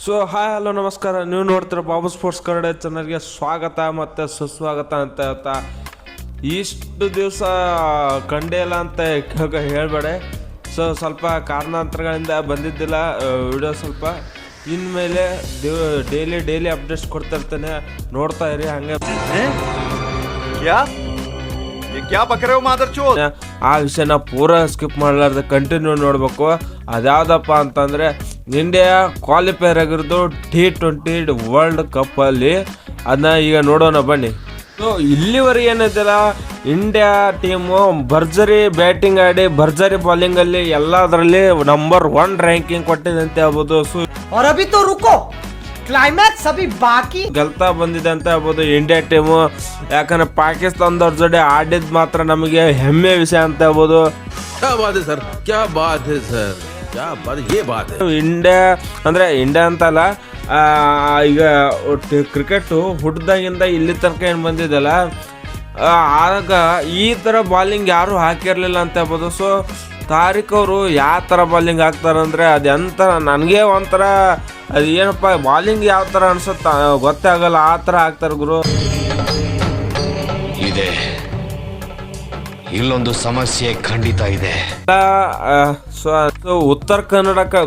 So hi hello ನಮಸ್ಕಾರ. ನೀವು ನೋಡ್ತೀರ Babu sports Kannada ಚಾನಲ್ಗೆ ಸ್ವಾಗತ ಮತ್ತು ಸುಸ್ವಾಗತ ಅಂತ ಹೇಳ್ತಾ, ಇಷ್ಟು ದಿವಸ ಕಂಡೇ ಇಲ್ಲ ಅಂತ ಹೇಳಬೇಡ. ಸೊ ಸ್ವಲ್ಪ ಕಾರಣಾಂತರಗಳಿಂದ ಬಂದಿದ್ದಿಲ್ಲ ವಿಡಿಯೋ. ಸ್ವಲ್ಪ ಇನ್ಮೇಲೆ ಡೈಲಿ ಅಪ್ಡೇಟ್ಸ್ ಕೊಡ್ತಾ ಇರ್ತೇನೆ, ನೋಡ್ತಾ ಇರಿ. ಹಂಗೆ ಆ ವಿಷಯನ ಪೂರಾ ಸ್ಕಿಪ್ ಮಾಡಲಾರ್ದೆ ಕಂಟಿನ್ಯೂ ನೋಡ್ಬೇಕು. ಅದ್ಯಾವ್ದಪ್ಪ ಅಂತಂದ್ರೆ, ಇಂಡಿಯಾ ಕ್ವಾಲಿಫೈರ್ ಆಗಿರೋದು T20 ವರ್ಲ್ಡ್ ಕಪ್ ಅಲ್ಲಿ. ಅದನ್ನ ಈಗ ನೋಡೋಣ ಬನ್ನಿ. ಸೊ ಇಲ್ಲಿವರೆಗೆ ಏನಿದೆಯಲ್ಲ, ಇಂಡಿಯಾ ಟೀಮು ಭರ್ಜರಿ ಬ್ಯಾಟಿಂಗ್ ಆಡಿ ಭರ್ಜರಿ ಬಾಲಿಂಗ್ ಅಲ್ಲಿ ಎಲ್ಲದರಲ್ಲಿ ನಂಬರ್ 1 ರ್ಯಾಂಕಿಂಗ್ ಕೊಟ್ಟಿದೆ ಅಂತ ಹೇಳ್ಬೋದು. ಸೊ ಕ್ಲೈಮ್ಯಾಕ್ಸ್ ಅಭಿ ಬಾಕಿ ಗೆಲ್ತಾ ಬಂದಿದೆ ಅಂತ ಹೇಳ್ಬೋದು ಇಂಡಿಯಾ ಟೀಮು. ಯಾಕಂದ್ರೆ ಪಾಕಿಸ್ತಾನದವ್ರ ಜೊತೆ ಆಡಿದ್ ಮಾತ್ರ ನಮಗೆ ಹೆಮ್ಮೆ ವಿಷಯ ಅಂತ ಹೇಳ್ಬೋದು. ಇಂಡಿಯಾ ಅಂದ್ರೆ ಇಂಡಿಯಾ ಅಂತಲ್ಲ, ಈಗ ಕ್ರಿಕೆಟ್ ಹುಟ್ಟಿದಾಗಿಂದ ಇಲ್ಲಿ ತನಕ ಏನು ಬಂದಿದ್ದಲ್ಲ, ಆಗ ಈ ಥರ ಬಾಲಿಂಗ್ ಯಾರು ಹಾಕಿರ್ಲಿಲ್ಲ ಅಂತ ಹೇಳ್ಬೋದು. ಸೊ ತಾರಿಕ್ ಅವರು ಯಾವ ಥರ ಬಾಲಿಂಗ್ ಹಾಕ್ತಾರಂದ್ರೆ, ಅದೆಂತ ನನಗೆ ಒಂಥರ ಅದು ಏನಪ್ಪ ಬಾಲಿಂಗ್ ಯಾವ ಥರ ಅನ್ಸುತ್ತ ಗೊತ್ತೇ ಆಗಲ್ಲ, ಆ ಥರ ಹಾಕ್ತಾರೆ ಗುರು. ಇದೆ ಇಲ್ಲೊಂದು ಸಮಸ್ಯೆ ಖಂಡಿತ ಇದೆ. ಸೊ ಉತ್ತರ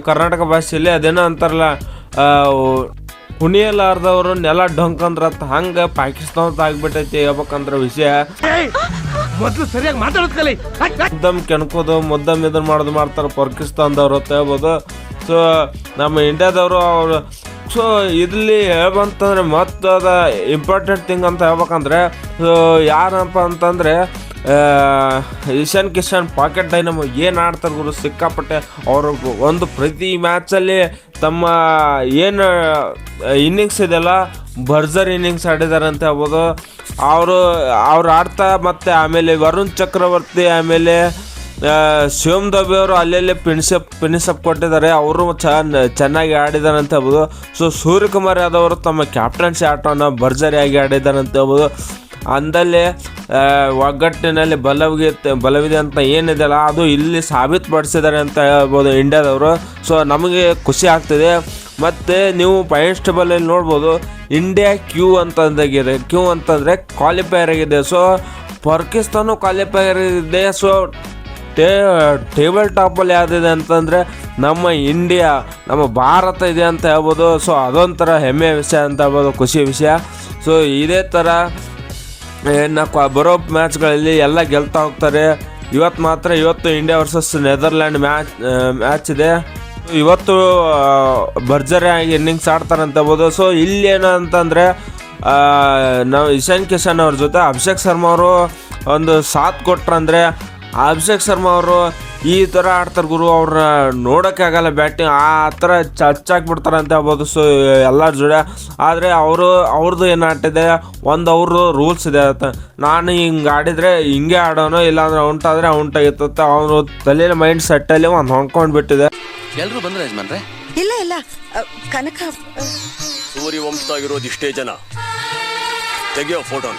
ಕರ್ನಾಟಕ ಭಾಷೆಯಲ್ಲಿ ಅದೇನೋ ಅಂತಾರಲ್ಲ, ಕುಣಿಯಲಾರ್ದವರು ನೆಲ ಡೊಂಕಂದ್ರತ್ತ, ಹಂಗೆ ಪಾಕಿಸ್ತಾನದ ಆಗ್ಬಿಟ್ಟೈತಿ ಹೇಳ್ಬೇಕಂದ್ರೆ ವಿಷಯ. ಮೊದಲು ಸರಿಯಾಗಿ ಮಾತಾಡೋದ್ಕಲಿ ಮುದ್ದಮ್ ಕೆಣ್ಕೋದು ಮುದ್ದಮ್ ಇದನ್ನ ಮಾಡೋದು ಮಾಡ್ತಾರೆ ಪಾಕಿಸ್ತಾನದವ್ರು ಅಂತ ಹೇಳ್ಬೋದು. ಸೊ ನಮ್ಮ ಇಂಡಿಯಾದವರು ಅವರು ಸೊ ಇಲ್ಲಿ ಹೇಳ್ಬಂತಂದ್ರೆ ಮತ್ತು ಅದ ಇಂಪಾರ್ಟೆಂಟ್ ಥಿಂಗ್ ಅಂತ ಹೇಳ್ಬೇಕಂದ್ರೆ, ಸೊ ಯಾರಪ್ಪ ಅಂತಂದರೆ ಕಿಶನ್ ಪಾಕೆಟ್ ಡೈನಮೋ ಏನು ಆಡ್ತಾರೆ ಗುರು ಸಿಕ್ಕಾಪಟ್ಟೆ. ಅವರು ಒಂದು ಪ್ರತಿ ಮ್ಯಾಚಲ್ಲಿ ತಮ್ಮ ಏನು ಇನ್ನಿಂಗ್ಸ್ ಇದೆಯಲ್ಲ ಭರ್ಜರ್ ಇನ್ನಿಂಗ್ಸ್ ಆಡಿದ್ದಾರೆ ಅಂತ ಹೇಳ್ಬೋದು. ಅವ್ರು ಆಡ್ತಾ ಮತ್ತು ಆಮೇಲೆ ವರುಣ್ ಚಕ್ರವರ್ತಿ ಆಮೇಲೆ ಶಿವಮ್ ದುಬೆ ಅವರು ಅಲ್ಲೆಲ್ಲೇ ಫಿನಿಶಪ್ ಕೊಟ್ಟಿದ್ದಾರೆ. ಅವರು ಚೆನ್ನಾಗಿ ಆಡಿದ್ದಾರೆ ಅಂತ ಹೇಳ್ಬೋದು. ಸೊ ಸೂರ್ಯಕುಮಾರ್ ಯಾದವ್ ಅವರು ತಮ್ಮ ಕ್ಯಾಪ್ಟನ್ಸಿ ಆಟವನ್ನು ಭರ್ಜರಿಯಾಗಿ ಆಡಿದ್ದಾರೆ ಅಂತ ಹೇಳ್ಬೋದು. ಅಂದಲ್ಲೇ ಒಗ್ಗಟ್ಟಿನಲ್ಲಿ ಬಲವಿದೆ ಅಂತ ಏನಿದೆಯಲ್ಲ, ಅದು ಇಲ್ಲಿ ಸಾಬೀತುಪಡಿಸಿದ್ದಾರೆ ಅಂತ ಹೇಳ್ಬೋದು ಇಂಡಿಯಾದವರು. ಸೊ ನಮಗೆ ಖುಷಿ ಆಗ್ತಿದೆ. ಮತ್ತು ನೀವು ಪಾಯಿಂಟ್ಸ್ ಟೇಬಲಲ್ಲಿ ನೋಡ್ಬೋದು, ಇಂಡಿಯಾ ಕ್ಯೂ ಅಂತಂದರೆ ಕ್ವಾಲಿಫೈಯರ್ ಆಗಿದೆ. ಸೊ ಪಾಕಿಸ್ತಾನ ಕ್ವಾಲಿಫೈಯರ್ ಇದೆ. ಸೊ ಟೇಬಲ್ ಟಾಪಲ್ಲಿ ಯಾವುದಿದೆ ಅಂತಂದರೆ ನಮ್ಮ ಇಂಡಿಯಾ, ನಮ್ಮ ಭಾರತ ಇದೆ ಅಂತ ಹೇಳ್ಬೋದು. ಸೊ ಅದೊಂಥರ ಹೆಮ್ಮೆಯ ವಿಷಯ ಅಂತ ಹೇಳ್ಬೋದು, ಖುಷಿ ವಿಷಯ. ಸೊ ಇದೇ ಥರ ಬರೋ ಮ್ಯಾಚ್ಗಳಲ್ಲಿ ಎಲ್ಲ ಗೆಲ್ತಾ ಹೋಗ್ತಾರೆ. ಇವತ್ತು ಇಂಡಿಯಾ ವರ್ಸಸ್ ನೆದರ್ಲ್ಯಾಂಡ್ ಮ್ಯಾಚ್ ಇದೆ. ಇವತ್ತು ಭರ್ಜರಿಯಾಗಿ ಇನ್ನಿಂಗ್ಸ್ ಆಡ್ತಾರೆ ಅಂತ ಹೇಳ್ಬೋದು. ಸೊ ಇಲ್ಲಿ ಏನು ಅಂತಂದರೆ, ನಾವು ಕಿಶನ್ ಅವ್ರ ಜೊತೆ ಅಭಿಷೇಕ್ ಶರ್ಮಾ ಅವರು ಒಂದು ಸಾಥ್ ಕೊಟ್ರಂದರೆ, ಅಭಿಷೇಕ್ ಶರ್ಮಾ ಅವರು ಈ ಥರ ಆಡ್ತಾರೆ ಗುರು, ಅವ್ರನ್ನ ನೋಡೋಕ್ಕೆ ಆಗಲ್ಲ ಬ್ಯಾಟಿಂಗ್, ಆ ಥರ ಹಚ್ಚಾಕ್ಬಿಡ್ತಾರೆ ಅಂತ ಹೇಳ್ಬೋದು. ಸೊ ಎಲ್ಲರ ಜೋಡಿ. ಆದರೆ ಅವ್ರದ್ದು ಏನು ಆಟಿದೆ, ಅವ್ರ ರೂಲ್ಸ್ ಇದೆ. ನಾನು ಹಿಂಗೆ ಆಡಿದರೆ ಹಿಂಗೆ ಆಡೋನು, ಇಲ್ಲಾಂದ್ರೆ ಔಟಾದರೆ ಔಟಾಗಿತ್ತು. ಅವರು ತಲೆಯಲ್ಲಿ ಮೈಂಡ್ ಸೆಟ್ಟಲ್ಲಿ ಒಂದು ಹೊಂದ್ಕೊಂಡ್ಬಿಟ್ಟಿದೆ. ಎಲ್ಲರೂ ಬಂದ್ರೆ ಯಜಮಾನ್ರೆ? ಇಲ್ಲ ಕನಕ ಸೂರ್ಯ ವಂಶದಾಗಿರೋದು ಇಷ್ಟೇ ಜನ. ತೆಗಿಯೋ ಫೋಟೋನ.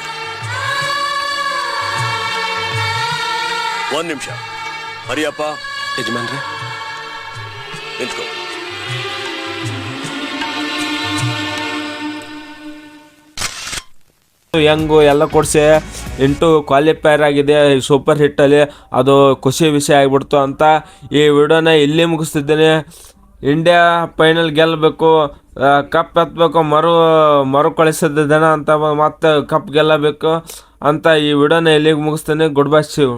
1 ನಿಮಿಷ. ಹರಿಯಪ್ಪ ಯಜಮಾನ್ರೆ ನಿಂತ್ಕೋ. ಹೆಂಗು ಎಲ್ಲ ಕೊಡಿಸಿ ಇಂಟು ಕ್ವಾಲಿಫೈರ್ ಆಗಿದೆ ಸೂಪರ್ ಹಿಟ್ಟಲ್ಲಿ, ಅದು ಖುಷಿ ವಿಷಯ ಆಗಿಬಿಡ್ತು ಅಂತ ಈ ವಿಡಿಯೋನ ಇಲ್ಲಿ ಮುಗಿಸ್ತಿದ್ದೇನೆ. ಇಂಡಿಯಾ ಫೈನಲ್ ಗೆಲ್ಲಬೇಕು, ಕಪ್ ಎತ್ತಬೇಕು, ಮರುಕಳಿಸಿದ್ದೇನೆ ಅಂತ, ಮತ್ತೆ ಕಪ್ ಗೆಲ್ಲಬೇಕು ಅಂತ ಈ ವಿಡಿಯೋನ ಇಲ್ಲಿಗೆ ಮುಗಿಸ್ತೇನೆ. Good bye, Shiv.